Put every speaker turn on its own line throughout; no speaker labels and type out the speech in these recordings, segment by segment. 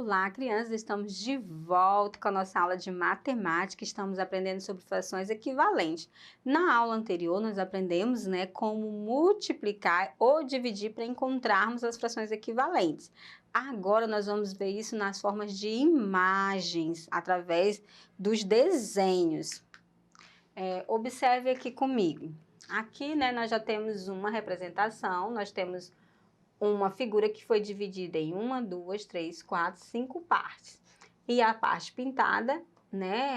Olá, crianças! Estamos de volta com a nossa aula de matemática. Estamos aprendendo sobre frações equivalentes. Na aula anterior, nós aprendemos, como multiplicar ou dividir para encontrarmos as frações equivalentes. Agora, nós vamos ver isso nas formas de imagens, através dos desenhos. Observe aqui comigo. Aqui, nós já temos uma representação, nós temos uma figura que foi dividida em 1, 2, 3, 4, 5 partes. E a parte pintada,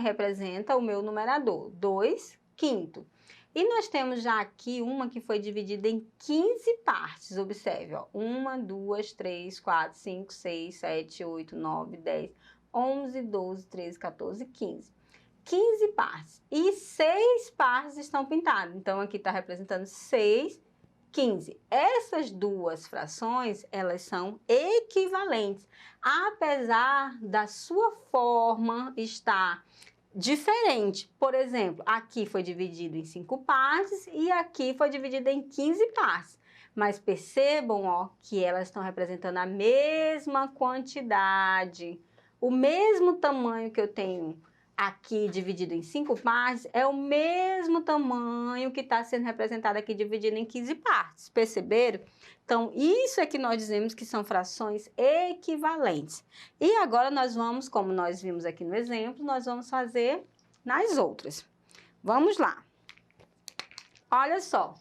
representa o meu numerador, 2/5. E nós temos já aqui uma que foi dividida em 15 partes. Observe, ó, 1, 2, 3, 4, 5, 6, 7, 8, 9, 10, 11, 12, 13, 14, 15. 15 partes. E 6 partes estão pintadas. Então, aqui está representando 6, 15. Essas duas frações, elas são equivalentes, apesar da sua forma estar diferente. Por exemplo, aqui foi dividido em 5 partes e aqui foi dividido em 15 partes. Mas percebam, ó, que elas estão representando a mesma quantidade, o mesmo tamanho que eu tenho aqui dividido em 5 partes, é o mesmo tamanho que está sendo representado aqui dividido em 15 partes, perceberam? Então, isso é que nós dizemos que são frações equivalentes. E agora nós vamos, como nós vimos aqui no exemplo, nós vamos fazer nas outras. Vamos lá. Olha só,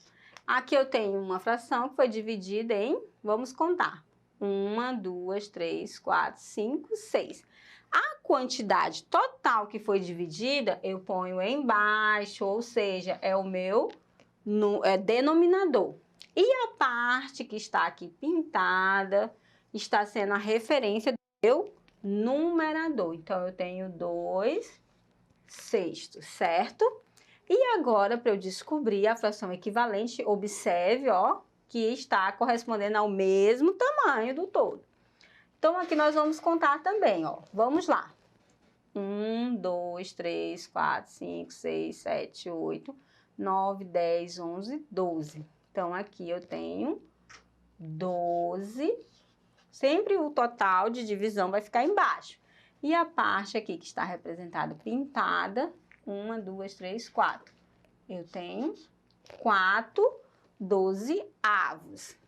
aqui eu tenho uma fração que foi dividida em, vamos contar, 1, 2, 3, 4, 5, 6. A quantidade total que foi dividida, eu ponho embaixo, ou seja, é o meu denominador. E a parte que está aqui pintada, está sendo a referência do meu numerador. Então, eu tenho 2/6, certo? E agora, para eu descobrir a fração equivalente, observe, ó, que está correspondendo ao mesmo tamanho do todo. Então, aqui nós vamos contar também, ó. Vamos lá. 1, 2, 3, 4, 5, 6, 7, 8, 9, 10, 11, 12. Então, aqui eu tenho 12. Sempre o total de divisão vai ficar embaixo. E a parte aqui que está representada pintada, 1, 2, 3, 4. Eu tenho 4/12.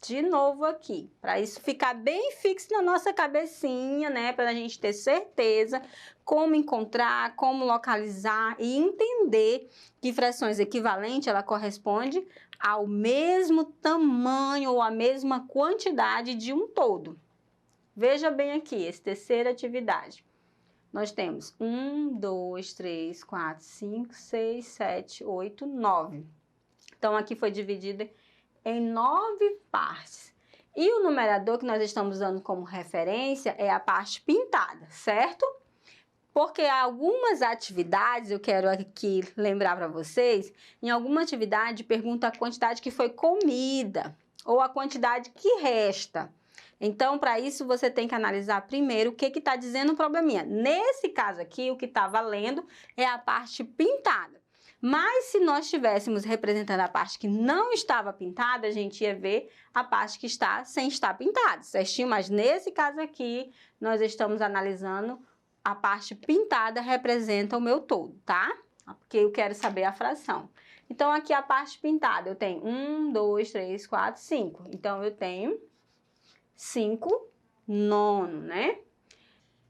De novo aqui, para isso ficar bem fixo na nossa cabecinha, para a gente ter certeza como encontrar, como localizar e entender que frações equivalentes, ela corresponde ao mesmo tamanho ou à mesma quantidade de um todo. Veja bem aqui, essa terceira atividade. Nós temos 1, 2, 3, 4, 5, 6, 7, 8, 9. Então, aqui foi dividida em 9 partes. E o numerador que nós estamos usando como referência é a parte pintada, certo? Porque algumas atividades, eu quero aqui lembrar para vocês, em alguma atividade pergunta a quantidade que foi comida ou a quantidade que resta. Então, para isso, você tem que analisar primeiro o que está dizendo o probleminha. Nesse caso aqui, o que está valendo é a parte pintada. Mas se nós estivéssemos representando a parte que não estava pintada, a gente ia ver a parte que está sem estar pintada, certinho? Mas nesse caso aqui, nós estamos analisando a parte pintada representa o meu todo, tá? Porque eu quero saber a fração. Então, aqui a parte pintada, eu tenho 1, 2, 3, 4, 5. Então, eu tenho 5/9,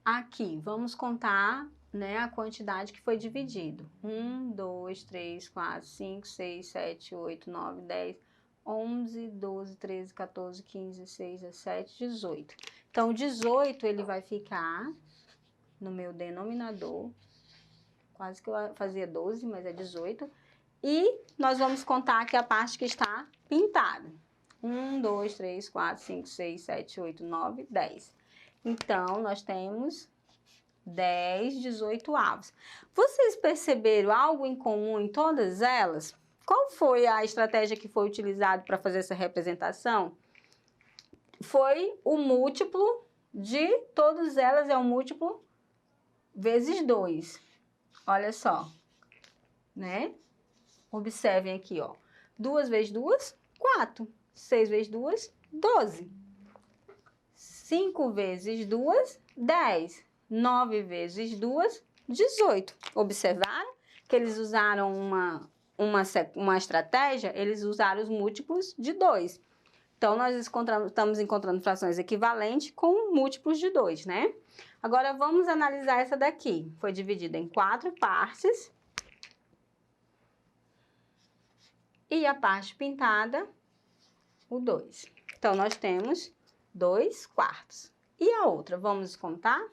Aqui, vamos contar a quantidade que foi dividido. 1, 2, 3, 4, 5, 6, 7, 8, 9, 10, 11, 12, 13, 14, 15, 16, 17, 18. Então, 18 ele vai ficar no meu denominador. Quase que eu fazia 12, mas é 18. E nós vamos contar aqui a parte que está pintada. 1, 2, 3, 4, 5, 6, 7, 8, 9, 10. Então, nós temos 10/18. Vocês perceberam algo em comum em todas elas? Qual foi a estratégia que foi utilizada para fazer essa representação? Foi o múltiplo de todas elas, é o múltiplo vezes 2. Olha só, Observem aqui, ó. 2 vezes 2, 4. 6 vezes 2, 12. 5 vezes 2, 10. 9 vezes 2, 18. Observaram que eles usaram uma estratégia? Eles usaram os múltiplos de 2. Então, nós estamos encontrando frações equivalentes com múltiplos de 2, né? Agora, vamos analisar essa daqui. Foi dividida em 4 partes. E a parte pintada, o 2. Então, nós temos 2 quartos. E a outra, vamos contar?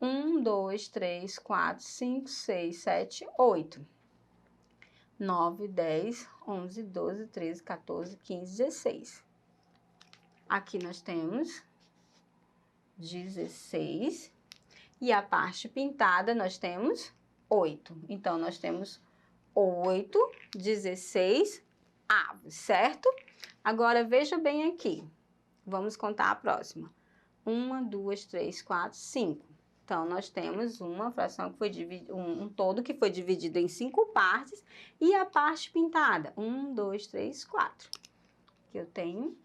1, 2, 3, 4, 5, 6, 7, 8. 9, 10, 11, 12, 13, 14, 15, 16. Aqui nós temos 16. E a parte pintada nós temos 8. Então, nós temos 8, 16 avos, certo? Agora, veja bem aqui. Vamos contar a próxima. 1, 2, 3, 4, 5. Então, nós temos uma fração que foi dividida, um todo que foi dividido em 5 partes e a parte pintada. 1, 2, 3, 4. Que eu tenho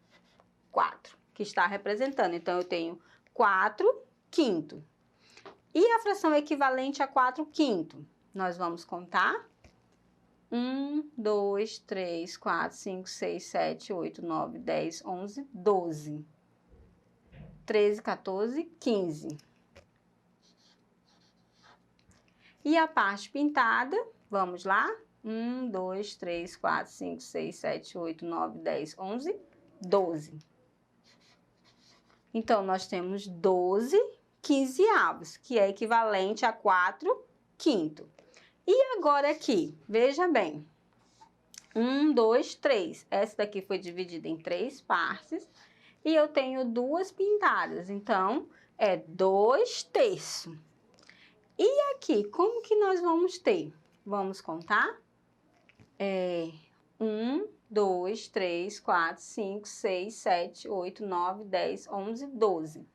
4, que está representando. Então, eu tenho 4 quinto. E a fração equivalente a 4 quinto? Nós vamos contar. 1, 2, 3, 4, 5, 6, 7, 8, 9, 10, 11, 12. 13, 14, 15. E a parte pintada, vamos lá? 1, 2, 3, 4, 5, 6, 7, 8, 9, 10, 11, 12. Então, nós temos 12 quinzeavos, que é equivalente a 4 quinto. E agora aqui, veja bem. 1, 2, 3. Essa daqui foi dividida em 3 partes. E eu tenho 2 pintadas. Então, é 2 terços. E aqui, como que nós vamos ter? Vamos contar? 1, 2, 3, 4, 5, 6, 7, 8, 9, 10, 11, 12.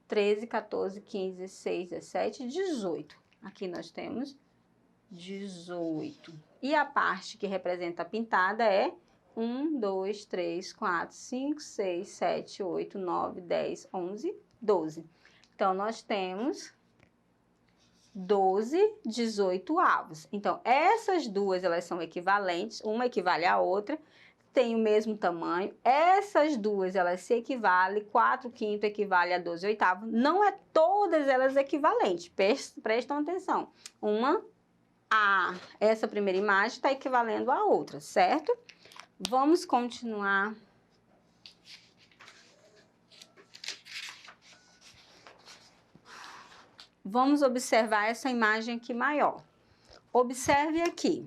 13, 14, 15, 16, 17, 18. Aqui nós temos 18. E a parte que representa a pintada é 1, 2, 3, 4, 5, 6, 7, 8, 9, 10, 11, 12. Então, nós temos 12 18avos. Então, essas duas, elas são equivalentes, uma equivale à outra, tem o mesmo tamanho. Essas duas, elas se equivalem, 4 quinto equivale a 12 oitavos. Não é todas elas equivalentes, prestam atenção. Essa primeira imagem está equivalendo à outra, certo? Vamos continuar. Vamos observar essa imagem aqui maior. Observe aqui.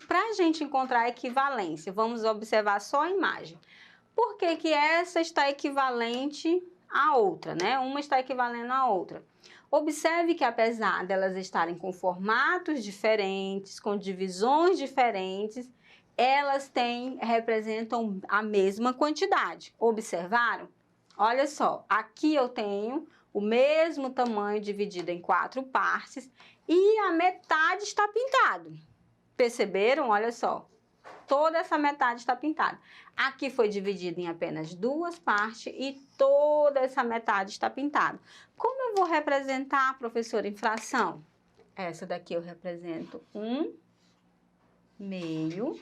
Para a gente encontrar a equivalência, vamos observar só a imagem. Por que que essa está equivalente à outra, né? Uma está equivalendo à outra. Observe que apesar delas estarem com formatos diferentes, com divisões diferentes, elas representam a mesma quantidade. Observaram? Olha só, aqui eu tenho o mesmo tamanho dividido em 4 partes e a metade está pintado. Perceberam? Olha só, toda essa metade está pintada. Aqui foi dividido em apenas 2 partes e toda essa metade está pintada. Como eu vou representar, professora, em fração? Essa daqui eu represento 1 meio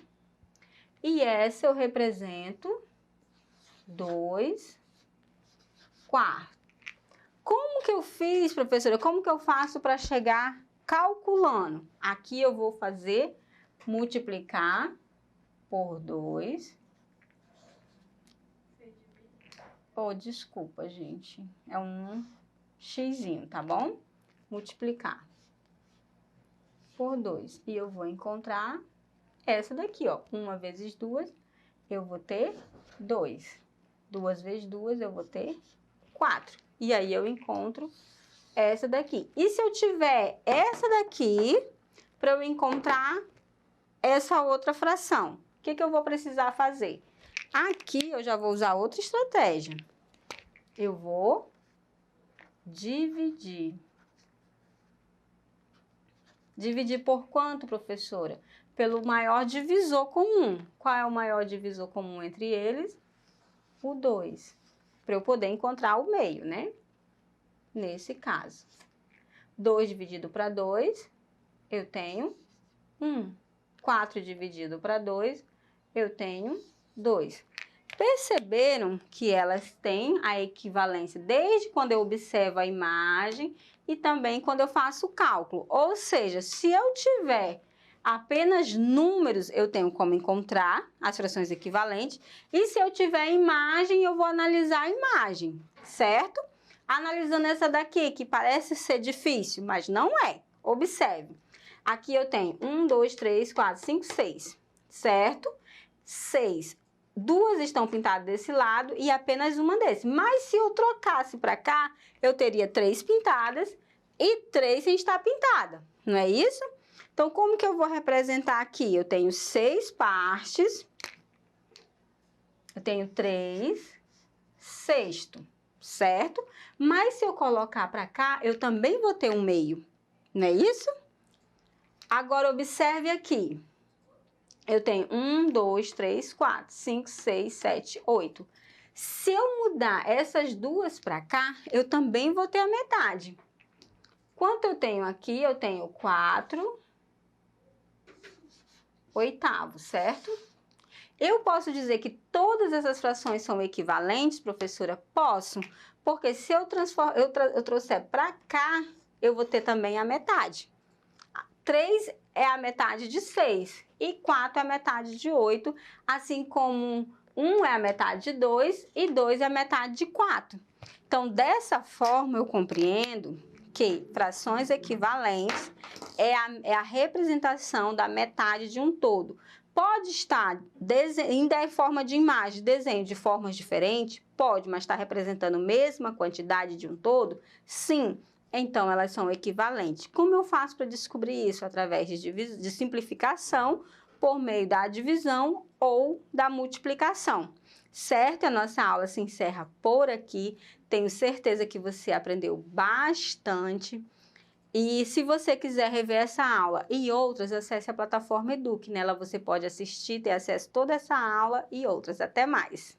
e essa eu represento 2 quartos. Como que eu fiz, professora? Como que eu faço para chegar calculando? Aqui eu vou fazer multiplicar por 2. Oh, desculpa, gente. É um xzinho, tá bom? Multiplicar por 2. E eu vou encontrar essa daqui, ó. 1 vezes 2, eu vou ter 2. 2 vezes 2, eu vou ter 4. E aí, eu encontro essa daqui. E se eu tiver essa daqui, para eu encontrar essa outra fração, o que que eu vou precisar fazer? Aqui, eu já vou usar outra estratégia. Eu vou dividir. Dividir por quanto, professora? Pelo maior divisor comum. Qual é o maior divisor comum entre eles? o 2, para eu poder encontrar o meio, né? Nesse caso. 2 dividido para 2, eu tenho 1. 4 dividido para 2, eu tenho 2. Perceberam que elas têm a equivalência desde quando eu observo a imagem e também quando eu faço o cálculo. Ou seja, se eu tiver apenas números, eu tenho como encontrar as frações equivalentes. E se eu tiver imagem, eu vou analisar a imagem, certo? Analisando essa daqui, que parece ser difícil, mas não é. Observe. Aqui eu tenho 1, 2, 3, 4, 5, 6, certo? 6. 2 estão pintadas desse lado e apenas uma desse. Mas se eu trocasse para cá, eu teria 3 pintadas e 3 sem estar pintada, não é isso? Então, como que eu vou representar aqui? Eu tenho 6 partes, eu tenho 3 sexto, certo? Mas se eu colocar para cá, eu também vou ter um meio, não é isso? Agora, observe aqui. Eu tenho 1, 2, 3, 4, 5, 6, 7, 8. Se eu mudar essas duas para cá, eu também vou ter a metade. Quanto eu tenho aqui? Eu tenho 4 oitavos, certo? Eu posso dizer que todas essas frações são equivalentes, professora? Posso, porque se eu trouxer para cá, eu vou ter também a metade. 3 é a metade de 6 e 4 é a metade de 8, assim como 1 é a metade de 2 e 2 é a metade de 4. Então, dessa forma, eu compreendo que frações equivalentes é a representação da metade de um todo. Pode estar ainda em forma de imagem, desenho de formas diferentes? Pode, mas está representando a mesma quantidade de um todo? Sim. Então, elas são equivalentes. Como eu faço para descobrir isso? Através de simplificação, por meio da divisão ou da multiplicação. Certo? A nossa aula se encerra por aqui. Tenho certeza que você aprendeu bastante. E se você quiser rever essa aula e outras, acesse a plataforma Eduque. Nela você pode assistir, ter acesso a toda essa aula e outras. Até mais!